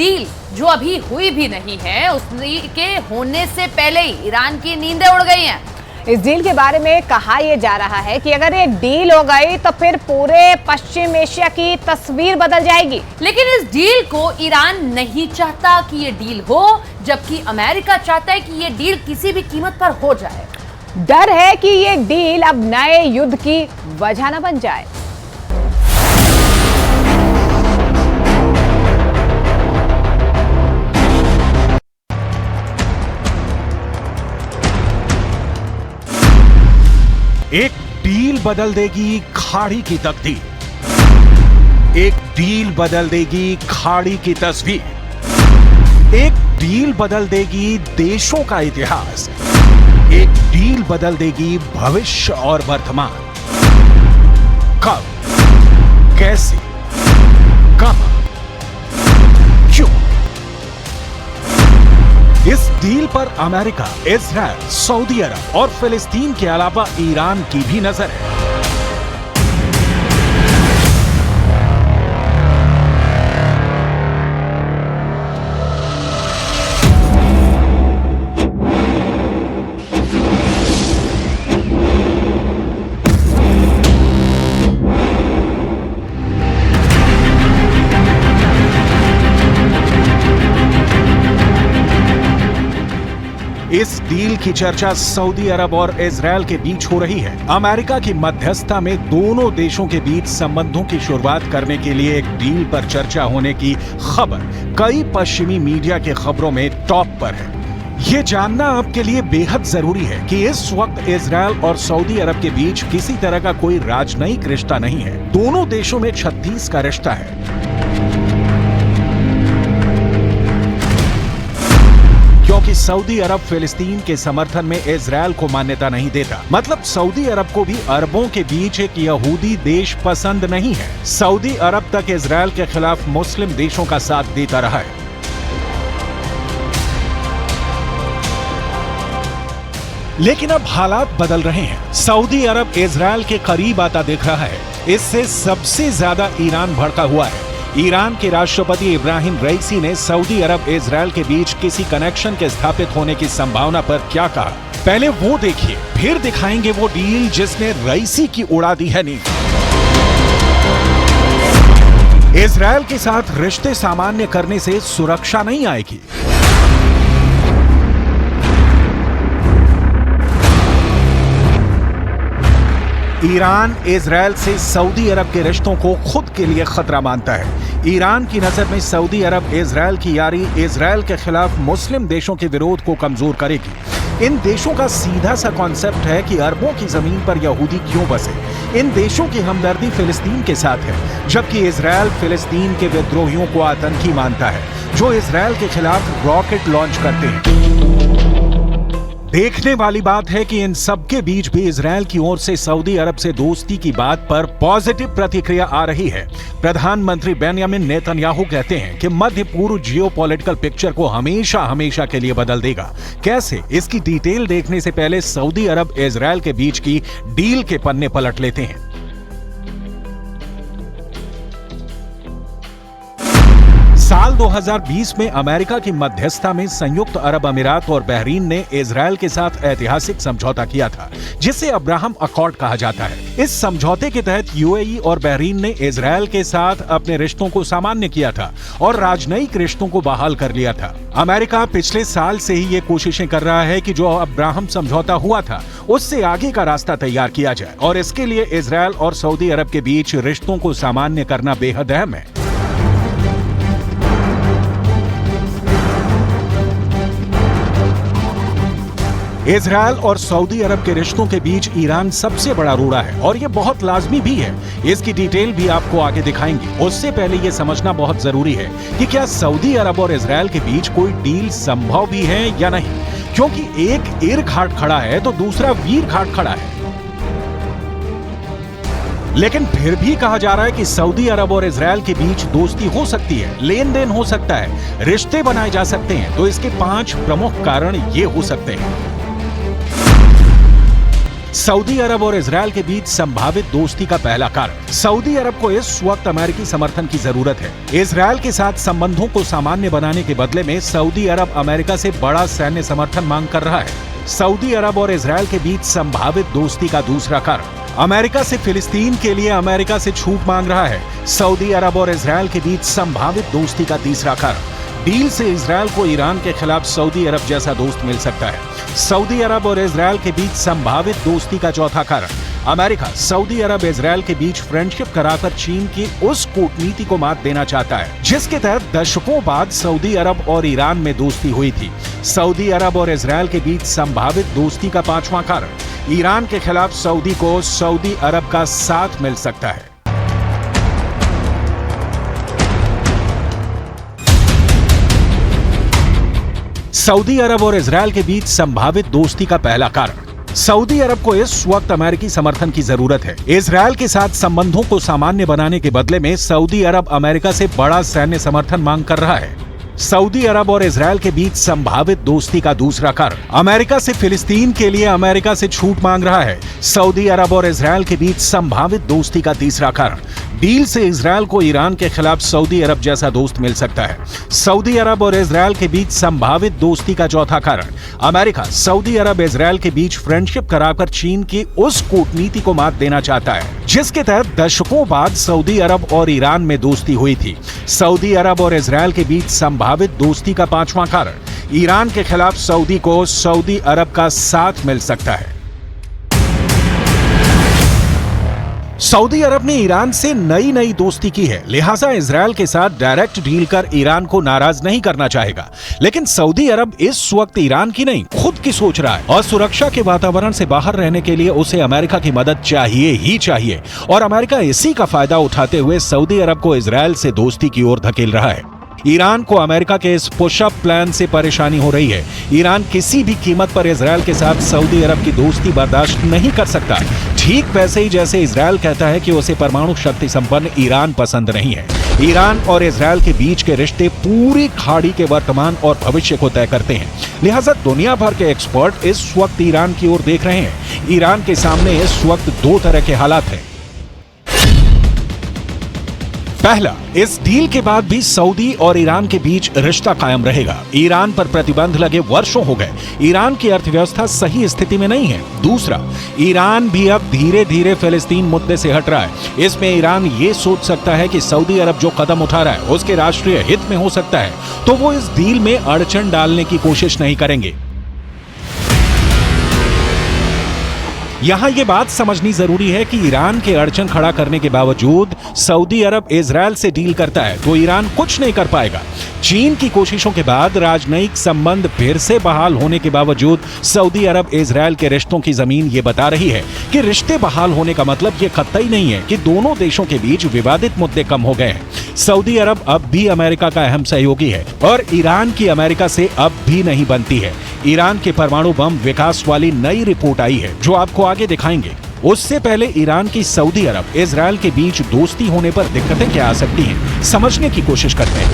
Deal जो अभी हुई भी नहीं है, उसके होने से पहले ही ईरान की नींदें उड़ गई हैं। इस डील के बारे में कहा यह जा रहा है कि अगर ये डील हो गई तो फिर पूरे पश्चिम एशिया की तस्वीर बदल जाएगी। लेकिन इस डील को ईरान नहीं चाहता कि ये डील हो, जबकि अमेरिका चाहता है कि ये डील किसी भी कीमत पर हो जाए। डर है कि ये डील अब नए युद्ध की वजह न बन जाए। एक डील बदल देगी खाड़ी की तकदीर, एक डील बदल देगी खाड़ी की तस्वीर, एक डील बदल देगी देशों का इतिहास, एक डील बदल देगी भविष्य और वर्तमान। कब, कैसे, कहां, क्यों? इस डील पर अमेरिका, इजराइल, सऊदी अरब और फिलिस्तीन के अलावा ईरान की भी नजर है। इस डील की चर्चा सऊदी अरब और इजराइल के बीच हो रही है। अमेरिका की मध्यस्थता में दोनों देशों के बीच संबंधों की शुरुआत करने के लिए एक डील पर चर्चा होने की खबर कई पश्चिमी मीडिया के खबरों में टॉप पर है। ये जानना आपके लिए बेहद जरूरी है कि इस वक्त इजराइल और सऊदी अरब के बीच किसी तरह का कोई राजनयिक रिश्ता नहीं है। दोनों देशों में 36 का रिश्ता है। क्योंकि सऊदी अरब फिलिस्तीन के समर्थन में इजराइल को मान्यता नहीं देता, मतलब सऊदी अरब को भी अरबों के बीच एक यहूदी देश पसंद नहीं है। सऊदी अरब तक इजराइल के खिलाफ मुस्लिम देशों का साथ देता रहा है। लेकिन अब हालात बदल रहे हैं। सऊदी अरब इजराइल के करीब आता दिख रहा है। इससे सबसे ज्यादा ईरान भड़का हुआ है। ईरान के राष्ट्रपति इब्राहिम रईसी ने सऊदी अरब इजराइल के बीच किसी कनेक्शन के स्थापित होने की संभावना पर क्या कहा, पहले वो देखिए, फिर दिखाएंगे वो डील जिसने रईसी की उड़ा दी है नींद। इजराइल के साथ रिश्ते सामान्य करने से सुरक्षा नहीं आएगी। ईरान इजराइल से सऊदी अरब के रिश्तों को खुद के लिए खतरा मानता है। ईरान की नजर में सऊदी अरब इजराइल की यारी इजराइल के खिलाफ मुस्लिम देशों के विरोध को कमजोर करेगी। इन देशों का सीधा सा कॉन्सेप्ट है कि अरबों की जमीन पर यहूदी क्यों बसे। इन देशों की हमदर्दी फिलिस्तीन के साथ है, जबकि इजराइल फिलिस्तीन के विद्रोहियों को आतंकी मानता है जो इजराइल के खिलाफ रॉकेट लॉन्च करते हैं। देखने वाली बात है कि इन सबके बीच भी इजराइल की ओर से सऊदी अरब से दोस्ती की बात पर पॉजिटिव प्रतिक्रिया आ रही है। प्रधानमंत्री बेंयामिन नेतन्याहू कहते हैं कि मध्य पूर्व जियोपॉलिटिकल पिक्चर को हमेशा हमेशा के लिए बदल देगा। कैसे, इसकी डिटेल देखने से पहले सऊदी अरब इजराइल के बीच की डील के पन्ने पलट लेते हैं। साल 2020 में अमेरिका की मध्यस्थता में संयुक्त अरब अमीरात और बहरीन ने इजराइल के साथ ऐतिहासिक समझौता किया था, जिसे अब्राहम अकॉर्ड कहा जाता है। इस समझौते के तहत यूएई और बहरीन ने इजराइल के साथ अपने रिश्तों को सामान्य किया था और राजनयिक रिश्तों को बहाल कर लिया था। अमेरिका पिछले साल से ही ये कोशिशें कर रहा है कि जो अब्राहम समझौता हुआ था उससे आगे का रास्ता तैयार किया जाए, और इसके लिए इजराइल और सऊदी अरब के बीच रिश्तों को सामान्य करना बेहद अहम है। इजराइल और सऊदी अरब के रिश्तों के बीच ईरान सबसे बड़ा रोड़ा है और ये बहुत लाजमी भी है। इसकी डिटेल भी आपको आगे दिखाएंगे। उससे पहले ये समझना बहुत जरूरी है कि क्या सऊदी अरब और इजराइल के बीच कोई डील संभव भी है या नहीं, क्योंकि एक ईर घाट खड़ा है तो दूसरा वीर घाट खड़ा है। लेकिन फिर भी कहा जा रहा है कि सऊदी अरब और इजराइल के बीच दोस्ती हो सकती है, लेन देन हो सकता है, रिश्ते बनाए जा सकते हैं। तो इसके 5 प्रमुख कारण ये हो सकते हैं। सऊदी अरब और इजरायल के बीच संभावित दोस्ती का पहला कारण। सऊदी अरब को इस वक्त अमेरिकी समर्थन की जरूरत है। इजरायल के साथ संबंधों को सामान्य बनाने के बदले में सऊदी अरब अमेरिका से बड़ा सैन्य समर्थन मांग कर रहा है। सऊदी अरब और इजरायल के बीच संभावित दोस्ती का दूसरा कारण, अमेरिका से फिलिस्तीन के लिए अमेरिका से छूट मांग रहा है। सऊदी अरब और इजरायल के बीच संभावित दोस्ती का तीसरा कारण, डील से इजरायल को ईरान के खिलाफ सऊदी अरब जैसा दोस्त मिल सकता है। सऊदी अरब और इजरायल के बीच संभावित दोस्ती का चौथा कारण, अमेरिका सऊदी अरब इजरायल के बीच फ्रेंडशिप कराकर चीन की उस कूटनीति को मात देना चाहता है जिसके तहत दशकों बाद सऊदी अरब और ईरान में दोस्ती हुई थी। सऊदी अरब और इजरायल के बीच संभावित दोस्ती का पांचवां कारण, ईरान के खिलाफ सऊदी को सऊदी अरब का साथ मिल सकता है। सऊदी अरब और इजरायल के बीच संभावित दोस्ती का पहला कारण, सऊदी अरब को इस वक्त अमेरिकी समर्थन की जरूरत है। इजरायल के साथ संबंधों को सामान्य बनाने के बदले में सऊदी अरब अमेरिका से बड़ा सैन्य समर्थन मांग कर रहा है। सऊदी अरब और इजरायल के बीच संभावित दोस्ती का दूसरा कारण, अमेरिका से फिलिस्तीन के लिए अमेरिका से छूट मांग रहा है। सऊदी अरब और इजरायल के बीच संभावित दोस्ती का तीसरा कारण, डील से इजरायल को ईरान के खिलाफ सऊदी अरब जैसा दोस्त मिल सकता है। सऊदी अरब और इजरायल के बीच संभावित दोस्ती का चौथा कारण, अमेरिका सऊदी अरब इजरायल के बीच फ्रेंडशिप कराकर चीन की उस कूटनीति को मात देना चाहता है जिसके तहत दशकों बाद सऊदी अरब और ईरान में दोस्ती हुई थी। सऊदी अरब और इजरायल के बीच संभावित दोस्ती का पांचवां कारण, ईरान के खिलाफ सऊदी को सऊदी अरब का साथ मिल सकता है। सऊदी अरब ने ईरान से नई दोस्ती की है, लिहाजा इजरायल के साथ डायरेक्ट डील कर ईरान को नाराज नहीं करना चाहेगा। लेकिन सऊदी अरब इस वक्त ईरान की नहीं, खुद की सोच रहा है और सुरक्षा के वातावरण से बाहर रहने के लिए उसे अमेरिका की मदद चाहिए ही चाहिए। और अमेरिका इसी का फायदा उठाते हुए सऊदी अरब को इजरायल से दोस्ती की ओर धकेल रहा है। ईरान को अमेरिका के इस पुशअप प्लान से परेशानी हो रही है। ईरान किसी भी कीमत पर इजरायल के साथ सऊदी अरब की दोस्ती बर्दाश्त नहीं कर सकता, ठीक वैसे ही जैसे इजरायल कहता है कि उसे परमाणु शक्ति संपन्न ईरान पसंद नहीं है। ईरान और इजरायल के बीच के रिश्ते पूरी खाड़ी के वर्तमान और भविष्य को तय करते हैं। लिहाजा दुनिया भर के एक्सपर्ट इस वक्त ईरान की ओर देख रहे हैं। ईरान के सामने इस वक्त दो तरह के हालात हैं। पहला, इस डील के बाद भी सऊदी और ईरान के बीच रिश्ता कायम रहेगा। ईरान पर प्रतिबंध लगे वर्षों हो गए, ईरान की अर्थव्यवस्था सही स्थिति में नहीं है। दूसरा, ईरान भी अब धीरे धीरे फिलिस्तीन मुद्दे से हट रहा है। इसमें ईरान ये सोच सकता है कि सऊदी अरब जो कदम उठा रहा है उसके राष्ट्रीय हित में हो सकता है, तो वो इस डील में अड़चन डालने की कोशिश नहीं करेंगे। यहां ये बात समझनी जरूरी है कि ईरान के अड़चन खड़ा करने के बावजूद सऊदी अरब इजरायल से डील करता है तो ईरान कुछ नहीं कर पाएगा। चीन की कोशिशों के बाद राजनयिक संबंध फिर से बहाल होने के बावजूद सऊदी अरब इजरायल के रिश्तों की जमीन ये बता रही है कि रिश्ते बहाल होने का मतलब ये कतई नहीं है कि दोनों देशों के बीच विवादित मुद्दे कम हो गए हैं। सऊदी अरब अब भी अमेरिका का अहम सहयोगी है और ईरान की अमेरिका से अब भी नहीं बनती है। ईरान के परमाणु बम विकास वाली नई रिपोर्ट आई है जो आपको आगे दिखाएंगे। उससे पहले ईरान की सऊदी अरब इजरायल के बीच दोस्ती होने पर दिक्कतें क्या आ सकती हैं, समझने की कोशिश करते हैं।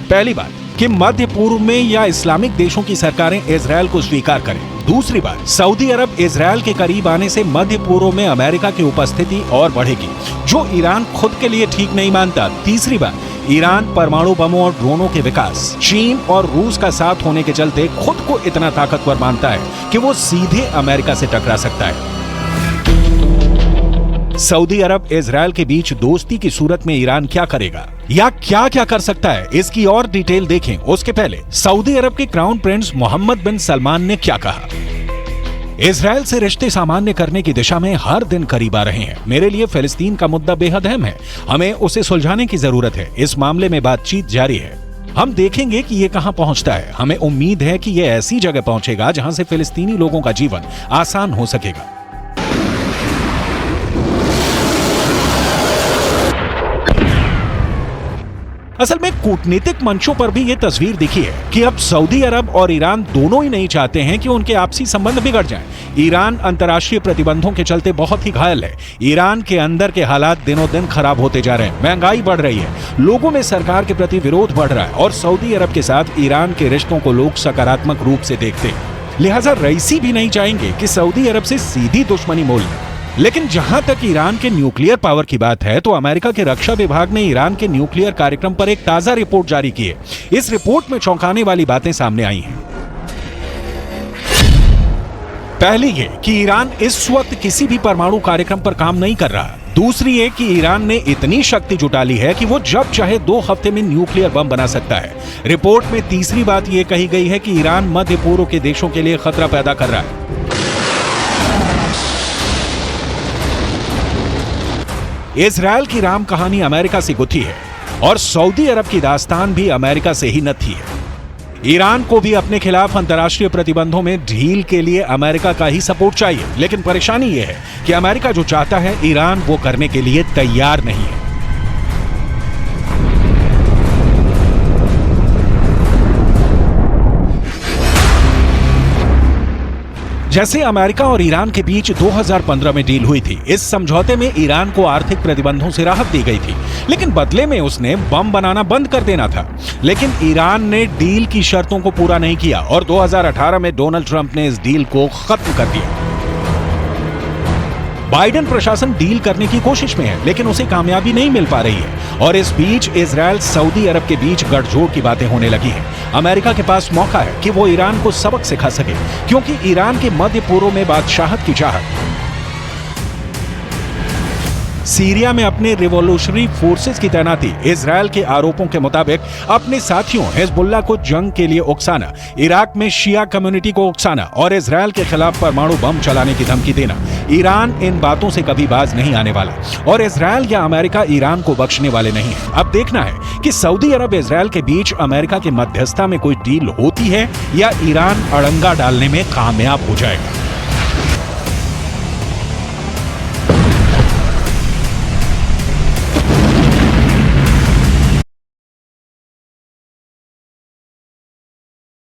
पहली बात कि मध्य पूर्व में या इस्लामिक देशों की सरकारें इजरायल को स्वीकार करें। दूसरी बात, सऊदी अरब इजरायल के करीब आने से मध्य पूर्व में अमेरिका की उपस्थिति और बढ़ेगी, जो ईरान खुद के लिए ठीक नहीं मानता। तीसरी बात, ईरान परमाणु बमों और ड्रोनों के विकास, चीन और रूस का साथ होने के चलते खुद को इतना ताकतवर मानता है कि वो सीधे अमेरिका से टकरा सकता है। सऊदी अरब इजरायल के बीच दोस्ती की सूरत में ईरान क्या करेगा या क्या क्या कर सकता है, इसकी और डिटेल देखें। उसके पहले सऊदी अरब के क्राउन प्रिंस मोहम्मद बिन सलमान ने क्या कहा। इजरायल से रिश्ते सामान्य करने की दिशा में हर दिन करीब आ रहे हैं। मेरे लिए फिलिस्तीन का मुद्दा बेहद अहम है, हमें उसे सुलझाने की जरूरत है। इस मामले में बातचीत जारी है, हम देखेंगे कि ये कहां पहुंचता है। हमें उम्मीद है कि ये ऐसी जगह पहुंचेगा जहां से फिलिस्तीनी लोगों का जीवन आसान हो सकेगा। असल में कूटनीतिक मंचों पर भी ये तस्वीर दिखी है कि अब सऊदी अरब और ईरान दोनों ही नहीं चाहते हैं कि उनके आपसी संबंध बिगड़ जाएं। ईरान अंतर्राष्ट्रीय प्रतिबंधों के चलते बहुत ही घायल है। ईरान के अंदर के हालात दिनों दिन खराब होते जा रहे हैं, महंगाई बढ़ रही है, लोगों में सरकार के प्रति विरोध बढ़ रहा है और सऊदी अरब के साथ ईरान के रिश्तों को लोग सकारात्मक रूप से देखते हैं। लिहाजा रईसी भी नहीं चाहेंगे कि सऊदी अरब से सीधी दुश्मनी मोल लें। लेकिन जहां तक ईरान के न्यूक्लियर पावर की बात है, तो अमेरिका के रक्षा विभाग ने ईरान के न्यूक्लियर कार्यक्रम पर एक ताजा रिपोर्ट जारी की है। इस रिपोर्ट में चौंकाने वाली बातें सामने आई हैं। पहली ये कि ईरान इस वक्त किसी भी परमाणु कार्यक्रम पर काम नहीं कर रहा। दूसरी ये कि ईरान ने इतनी शक्ति जुटा ली है कि वो जब चाहे 2 हफ्ते में न्यूक्लियर बम बना सकता है। रिपोर्ट में तीसरी बात यह कही गई है कि ईरान मध्य पूर्व के देशों के लिए खतरा पैदा कर रहा है। इजरायल की राम कहानी अमेरिका से गुथी है और सऊदी अरब की दास्तान भी अमेरिका से ही नथी है। ईरान को भी अपने खिलाफ अंतर्राष्ट्रीय प्रतिबंधों में ढील के लिए अमेरिका का ही सपोर्ट चाहिए, लेकिन परेशानी यह है कि अमेरिका जो चाहता है ईरान वो करने के लिए तैयार नहीं है। जैसे अमेरिका और ईरान के बीच 2015 में डील हुई थी। इस समझौते में ईरान को आर्थिक प्रतिबंधों से राहत दी गई थी, लेकिन बदले में उसने बम बनाना बंद कर देना था। लेकिन ईरान ने डील की शर्तों को पूरा नहीं किया और 2018 में डोनाल्ड ट्रंप ने इस डील को खत्म कर दिया। बाइडेन प्रशासन डील करने की कोशिश में है, लेकिन उसे कामयाबी नहीं मिल पा रही है और इस बीच इजरायल सऊदी अरब के बीच गठजोड़ की बातें होने लगी हैं। अमेरिका के पास मौका है कि वो ईरान को सबक सिखा सके, क्योंकि ईरान के मध्य पूर्व में बादशाहत की चाहत। सीरिया में अपने रिवॉल्यूशनरी फोर्सेस की तैनाती, इजरायल के आरोपों के मुताबिक अपने साथियों हिजबुल्लाह को जंग के लिए उकसाना, इराक में शिया कम्युनिटी को उकसाना और इजरायल के खिलाफ परमाणु बम चलाने की धमकी देना। ईरान इन बातों से कभी बाज नहीं आने वाला और इजरायल या अमेरिका ईरान को बख्शने वाले नहीं है। अब देखना है कि सऊदी अरब इजरायल के बीच अमेरिका की मध्यस्थता में कोई डील होती है या ईरान अड़ंगा डालने में कामयाब हो जाएगा।